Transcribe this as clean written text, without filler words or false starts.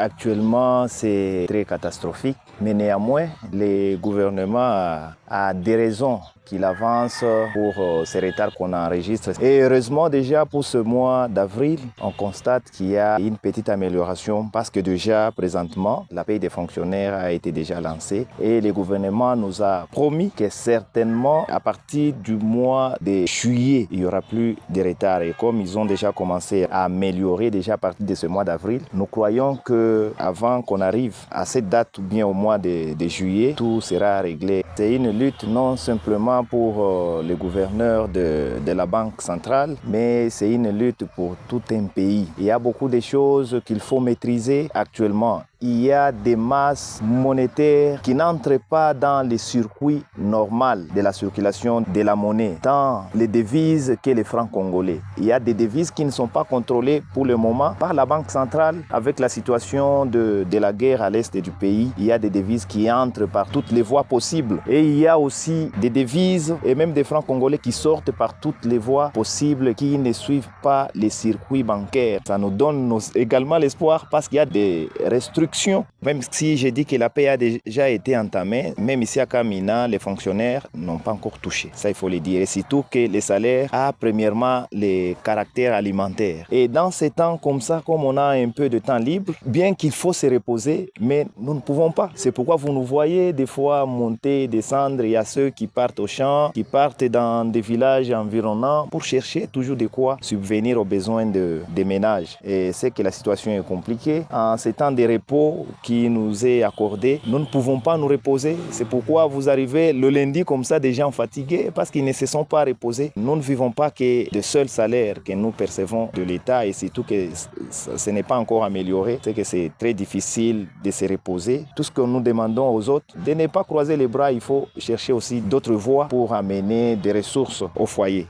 Actuellement, c'est très catastrophique, mais néanmoins, le gouvernement a des raisons qu'il avance pour ces retards qu'on enregistre. Et heureusement, déjà pour ce mois d'avril, on constate qu'il y a une petite amélioration parce que déjà, présentement, la paie des fonctionnaires a été déjà lancée et le gouvernement nous a promis que certainement, à partir du mois de juillet, il n'y aura plus de retard. Et comme ils ont déjà commencé à améliorer déjà à partir de ce mois d'avril, nous croyons qu'avant qu'on arrive à cette date ou bien au mois de juillet, tout sera réglé. C'est une lutte non simplement pour les gouverneurs de la Banque centrale, mais c'est une lutte pour tout un pays. Il y a beaucoup de choses qu'il faut maîtriser actuellement. Il y a des masses monétaires qui n'entrent pas dans le circuit normal de la circulation de la monnaie, tant les devises que les francs congolais. Il y a des devises qui ne sont pas contrôlées pour le moment par la Banque centrale. Avec la situation de la guerre à l'est du pays, il y a des devises qui entrent par toutes les voies possibles. Et il y a aussi des devises et même des francs congolais qui sortent par toutes les voies possibles qui ne suivent pas les circuits bancaires. Ça nous donne également l'espoir parce qu'il y a des restrictions. Même si j'ai dit que la paie a déjà été entamée, même ici à Kamina, les fonctionnaires n'ont pas encore touché. Ça, il faut le dire. Et surtout que les salaires a premièrement les caractères alimentaires. Et dans ces temps comme ça, comme on a un peu de temps libre, bien qu'il faut se reposer, mais nous ne pouvons pas. C'est pourquoi vous nous voyez des fois monter, descendre. Il y a ceux qui partent au champ, qui partent dans des villages environnants pour chercher toujours de quoi subvenir aux besoins des ménages. Et c'est que la situation est compliquée. En ces temps de repos qui nous est accordé, nous ne pouvons pas nous reposer. C'est pourquoi vous arrivez le lundi comme ça, des gens fatigués parce qu'ils ne se sont pas reposés. Nous ne vivons pas que de seuls salaires que nous percevons de l'État et surtout que ce n'est pas encore amélioré. C'est que c'est très difficile de se reposer. Tout ce que nous demandons aux autres, de ne pas croiser les bras, il faut chercher aussi d'autres voies pour amener des ressources au foyer.